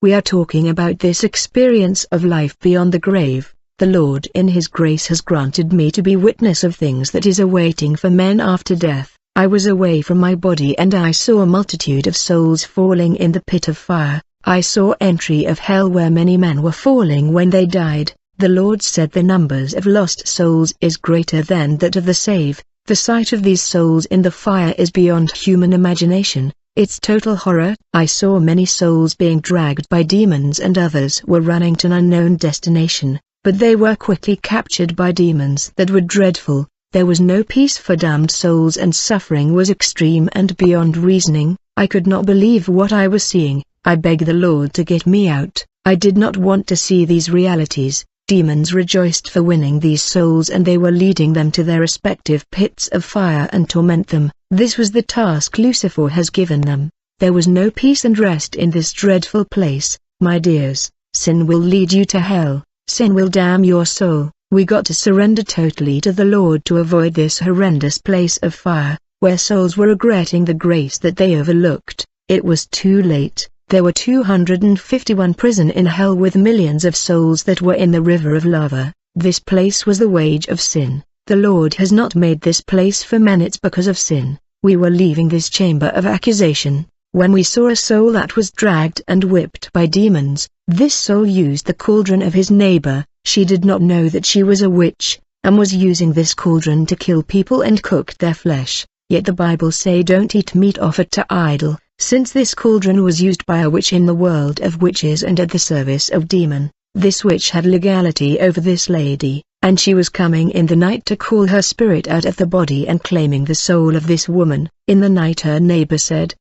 We are talking about this experience of life beyond the grave. The Lord in His grace has granted me to be witness of things that is awaiting for men after death. I was away from my body and I saw a multitude of souls falling in the pit of fire. I saw entry of hell where many men were falling when they died. The Lord said the numbers of lost souls is greater than that of the saved. The sight of these souls in the fire is beyond human imagination. It's total horror. I saw many souls being dragged by demons and others were running to an unknown destination, but they were quickly captured by demons that were dreadful. There was no peace for damned souls and suffering was extreme and beyond reasoning. I could not believe what I was seeing. I begged the Lord to get me out. I did not want to see these realities. Demons rejoiced for winning these souls and they were leading them to their respective pits of fire and torment them. This was the task Lucifer has given them. There was no peace and rest in this dreadful place. My dears, sin will lead you to hell. Sin will damn your soul. We got to surrender totally to the Lord to avoid this horrendous place of fire, where souls were regretting the grace that they overlooked. It was too late. There were 251 prisons in hell with millions of souls that were in the river of lava. This place was the wage of sin. The Lord has not made this place for men, it's because of sin. We were leaving this chamber of accusation, when we saw a soul that was dragged and whipped by demons. This soul used the cauldron of his neighbor. She did not know that she was a witch, and was using this cauldron to kill people and cook their flesh. Yet the Bible say don't eat meat offered to idol. Since this cauldron was used by a witch in the world of witches and at the service of demon, this witch had legality over this lady, and she was coming in the night to call her spirit out of the body and claiming the soul of this woman. In the night her neighbor said,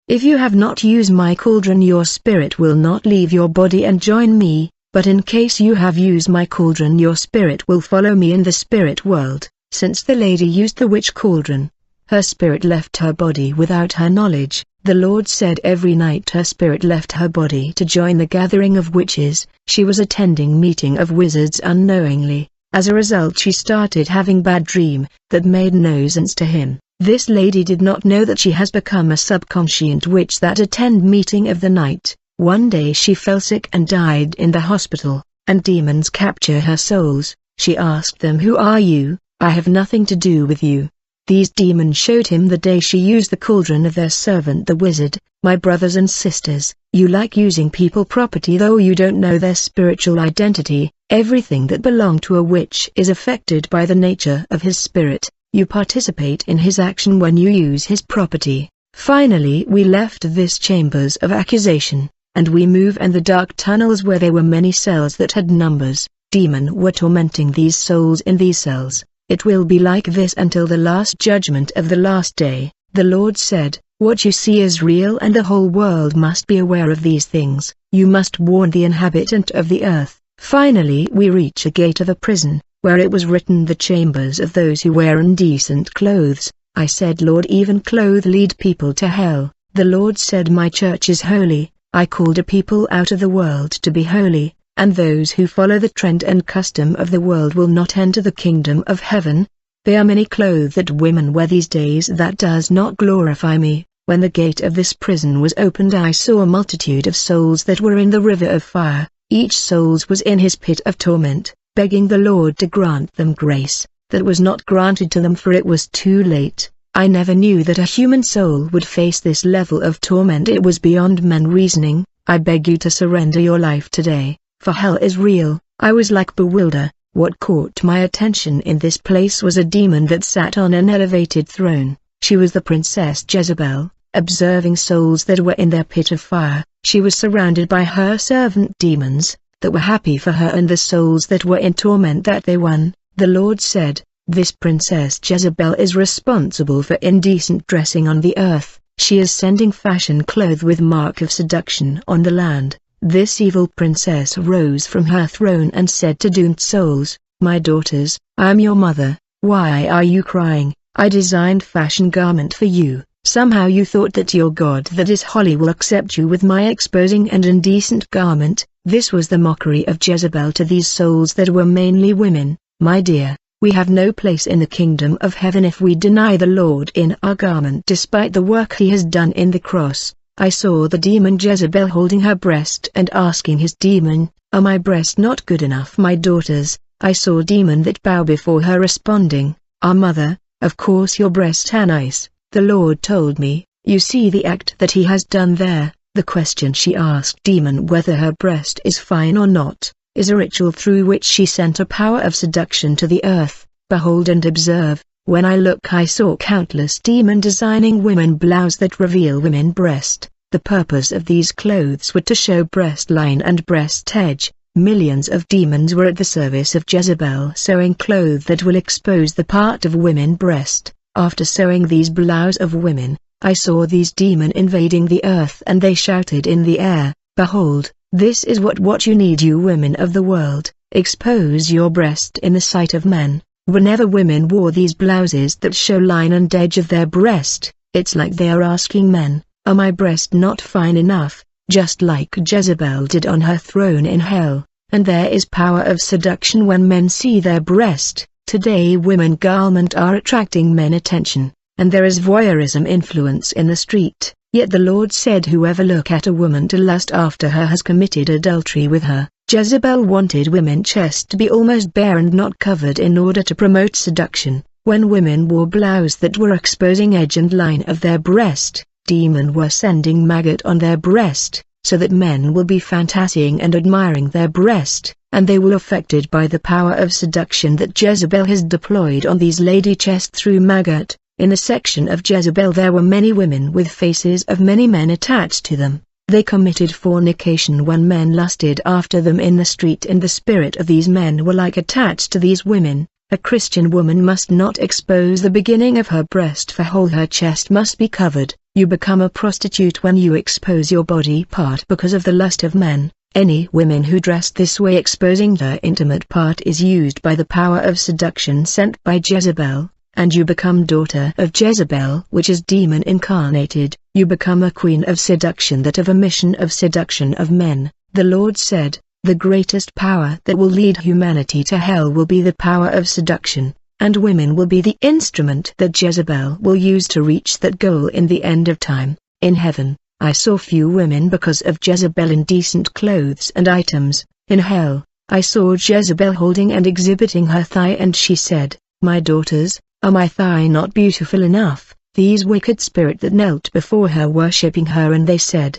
"If you have not used my cauldron your spirit will not leave your body and join me, but in case you have used my cauldron your spirit will follow me in the spirit world." Since the lady used the witch cauldron, her spirit left her body without her knowledge. The Lord said every night her spirit left her body to join the gathering of witches. She was attending meeting of wizards unknowingly. As a result she started having bad dream that made no sense to him. This lady did not know that she has become a subconscient witch that attend meeting of the night. One day she fell sick and died in the hospital, and demons capture her souls. She asked them, "Who are you? I have nothing to do with you." These demons showed him the day she used the cauldron of their servant the wizard. My brothers and sisters, you like using people property though you don't know their spiritual identity. Everything that belonged to a witch is affected by the nature of his spirit. You participate in his action when you use his property. Finally we left this chambers of accusation, and we move in the dark tunnels where there were many cells that had numbers. Demons were tormenting these souls in these cells. It will be like this until the last judgment of the last day. The Lord said, "What you see is real and the whole world must be aware of these things. You must warn the inhabitant of the earth." Finally we reach a gate of a prison, where it was written the chambers of those who wear indecent clothes. I said, "Lord, even clothes lead people to hell." The Lord said, "My church is holy. I called a people out of the world to be holy, and those who follow the trend and custom of the world will not enter the kingdom of heaven. There are many clothes that women wear these days that does not glorify me." When the gate of this prison was opened I saw a multitude of souls that were in the river of fire. Each soul was in his pit of torment, begging the Lord to grant them grace. That was not granted to them for it was too late. I never knew that a human soul would face this level of torment. It was beyond man reasoning. I beg you to surrender your life today, for hell is real. I was like bewildered. What caught my attention in this place was a demon that sat on an elevated throne. She was the Princess Jezebel, observing souls that were in their pit of fire. She was surrounded by her servant demons, that were happy for her and the souls that were in torment that they won. The Lord said, "This Princess Jezebel is responsible for indecent dressing on the earth. She is sending fashion clothes with mark of seduction on the land." This evil princess rose from her throne and said to doomed souls, "My daughters, I am your mother. Why are you crying? I designed fashion garment for you. Somehow you thought that your God that is holy will accept you with my exposing and indecent garment." This was the mockery of Jezebel to these souls that were mainly women. My dear, we have no place in the kingdom of heaven if we deny the Lord in our garment despite the work he has done in the cross. I saw the demon Jezebel holding her breast and asking his demon, "Are my breast not good enough, my daughters?" I saw demon that bow before her responding, "Our mother, of course your breasts are nice." The Lord told me, "You see the act that he has done there." The question she asked demon whether her breast is fine or not, is a ritual through which she sent a power of seduction to the earth. Behold and observe. When I look, I saw countless demon designing women blouse that reveal women breast. The purpose of these clothes were to show breast line and breast edge. Millions of demons were at the service of Jezebel, sewing clothes that will expose the part of women breast. After sewing these blouse of women, I saw these demon invading the earth, and they shouted in the air, "Behold, this is what you need, you women of the world, expose your breast in the sight of men." Whenever women wore these blouses that show line and edge of their breast, it's like they are asking men, "Are my breast not fine enough?" Just like Jezebel did on her throne in hell. And there is power of seduction when men see their breast. Today women garment are attracting men attention, and there is voyeurism influence in the street. Yet the Lord said, "Whoever look at a woman to lust after her has committed adultery with her." Jezebel wanted women's chest to be almost bare and not covered in order to promote seduction. When women wore blouses that were exposing edge and line of their breast, demons were sending maggot on their breast, so that men will be fantasizing and admiring their breast, and they will affected by the power of seduction that Jezebel has deployed on these lady chests through maggot. In the section of Jezebel there were many women with faces of many men attached to them. They committed fornication when men lusted after them in the street, and the spirit of these men were like attached to these women. A Christian woman must not expose the beginning of her breast, for whole her chest must be covered. You become a prostitute when you expose your body part because of the lust of men. Any women who dress this way exposing her intimate part is used by the power of seduction sent by Jezebel, and you become daughter of Jezebel, which is demon incarnated. You become a queen of seduction, that of a mission of seduction of men. The Lord said, "The greatest power that will lead humanity to hell will be the power of seduction, and women will be the instrument that Jezebel will use to reach that goal in the end of time." In heaven, I saw few women because of Jezebel in decent clothes and items. In hell, I saw Jezebel holding and exhibiting her thigh, and she said, "My daughters, are my thigh not beautiful enough?" These wicked spirits that knelt before her worshipping her, and they said,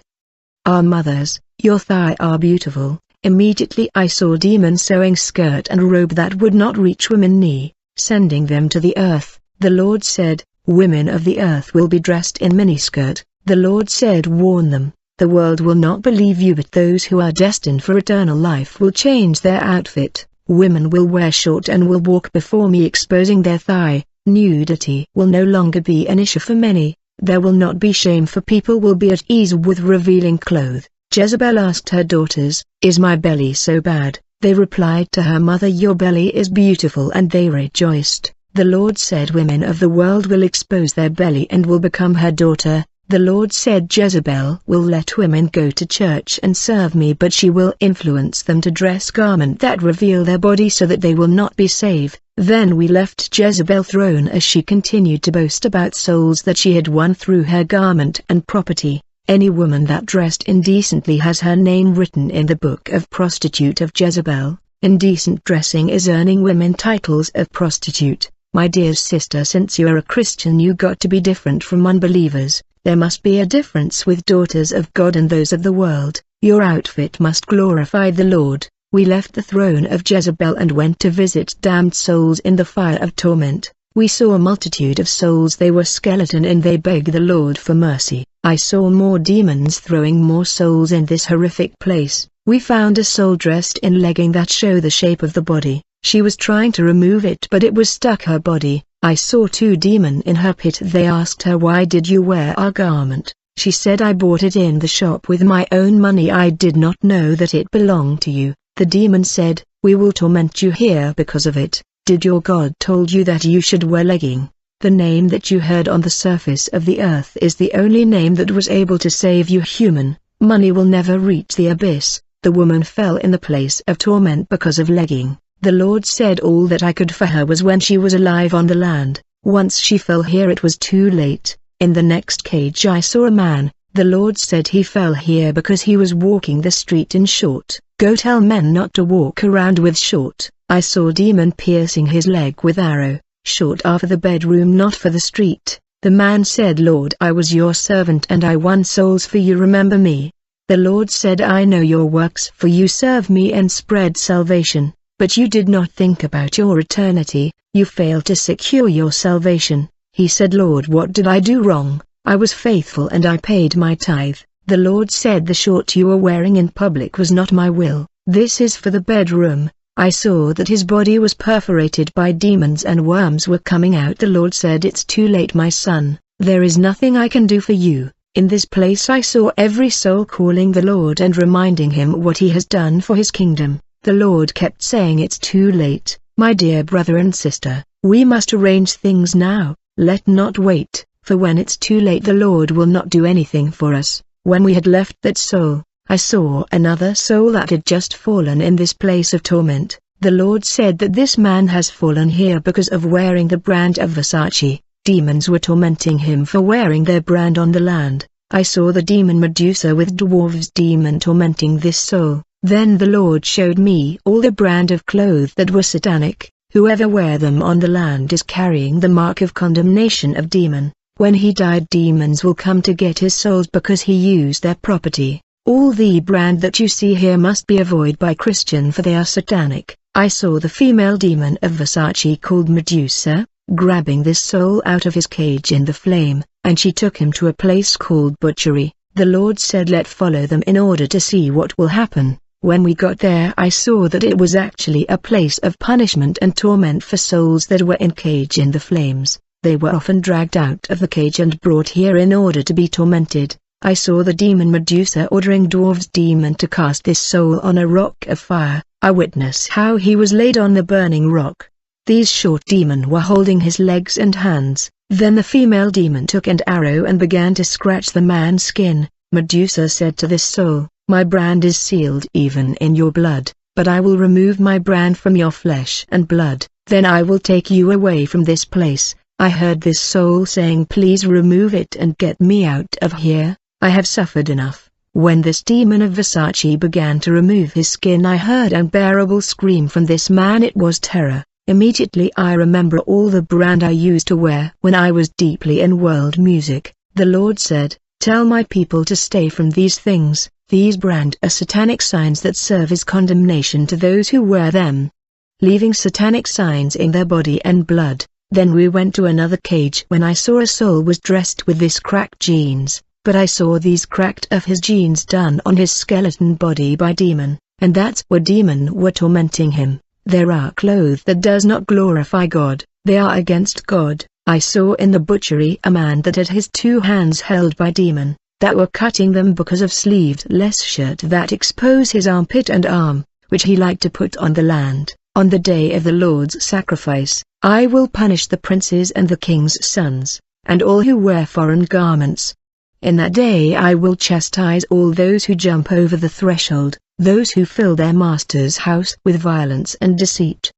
"Our mothers, your thigh are beautiful." Immediately I saw demons sewing skirt and robe that would not reach women knee, sending them to the earth. The Lord said, "Women of the earth will be dressed in miniskirt." The Lord said, "Warn them, the world will not believe you, but those who are destined for eternal life will change their outfit. Women will wear short and will walk before me exposing their thigh. Nudity will no longer be an issue for many. There will not be shame, for people will be at ease with revealing clothes." Jezebel asked her daughters, "Is my belly so bad?" They replied to her mother, "Your belly is beautiful," and they rejoiced. The Lord said, "Women of the world will expose their belly and will become her daughter." The Lord said, "Jezebel will let women go to church and serve me, but she will influence them to dress garments that reveal their body so that they will not be saved." Then we left Jezebel's throne as she continued to boast about souls that she had won through her garment and property. Any woman that dressed indecently has her name written in the book of prostitute of Jezebel. Indecent dressing is earning women titles of prostitute. My dear sister, since you are a Christian, you got to be different from unbelievers. There must be a difference with daughters of God and those of the world. Your outfit must glorify the Lord. We left the throne of Jezebel and went to visit damned souls in the fire of torment. We saw a multitude of souls, they were skeleton, and they begged the Lord for mercy. I saw more demons throwing more souls in this horrific place. We found a soul dressed in legging that show the shape of the body. She was trying to remove it, but it was stuck her body. I saw 2 demons in her pit. They asked her, "Why did you wear our garment?" She said, "I bought it in the shop with my own money. I did not know that it belonged to you." The demon said, "We will torment you here because of it. Did your God told you that you should wear legging? The name that you heard on the surface of the earth is the only name that was able to save you, human. Money will never reach the abyss." The woman fell in the place of torment because of legging. The Lord said, "All that I could for her was when she was alive on the land. Once she fell here, it was too late." In the next cage I saw a man. The Lord said he fell here because he was walking the street in short. Go tell men not to walk around with short. I saw demon piercing his leg with arrow. Short are for the bedroom, not for the street. The man said, Lord, I was your servant and I won souls for you, remember me. The Lord said, I know your works, for you serve me and spread salvation, but you did not think about your eternity, you failed to secure your salvation. He said, Lord, what did I do wrong? I was faithful and I paid my tithe. The Lord said, the short you are wearing in public was not my will, this is for the bedroom. I saw that his body was perforated by demons and worms were coming out. The Lord said, it's too late, my son, there is nothing I can do for you. In this place I saw every soul calling the Lord and reminding him what he has done for his kingdom. The Lord kept saying, it's too late, my dear brother and sister, we must arrange things now, let not wait, for when it's too late the Lord will not do anything for us. When we had left that soul, I saw another soul that had just fallen in this place of torment. The Lord said that this man has fallen here because of wearing the brand of Versace. Demons were tormenting him for wearing their brand on the land. I saw the demon Medusa with dwarves demon tormenting this soul. Then the Lord showed me all the brand of clothes that were satanic. Whoever wear them on the land is carrying the mark of condemnation of demon. When he died, demons will come to get his souls because he used their property. All the brand that you see here must be avoided by Christian, for they are satanic. I saw the female demon of Versace called Medusa, grabbing this soul out of his cage in the flame, and she took him to a place called butchery. The Lord said, let's follow them in order to see what will happen. When we got there I saw that it was actually a place of punishment and torment for souls that were in cage in the flames. They were often dragged out of the cage and brought here in order to be tormented. I saw the demon Medusa ordering dwarves demon to cast this soul on a rock of fire. I witnessed how he was laid on the burning rock. These short demon were holding his legs and hands. Then the female demon took an arrow and began to scratch the man's skin. Medusa said to this soul, my brand is sealed even in your blood, but I will remove my brand from your flesh and blood, then I will take you away from this place. I heard this soul saying, please remove it and get me out of here, I have suffered enough. When this demon of Versace began to remove his skin, I heard an unbearable scream from this man. It was terror. Immediately I remember all the brand I used to wear when I was deeply in world music. The Lord said, tell my people to stay from these things. These brand are satanic signs that serve as condemnation to those who wear them, leaving satanic signs in their body and blood. Then we went to another cage when I saw a soul was dressed with this cracked jeans, but I saw these cracked of his jeans done on his skeleton body by demon, and that's where demon were tormenting him. There are clothes that does not glorify God, they are against God. I saw in the butchery a man that had his 2 hands held by demon, that were cutting them because of sleeveless shirt that expose his armpit and arm, which he liked to put on the land. On the day of the Lord's sacrifice, I will punish the princes and the king's sons, and all who wear foreign garments. In that day I will chastise all those who jump over the threshold, those who fill their master's house with violence and deceit,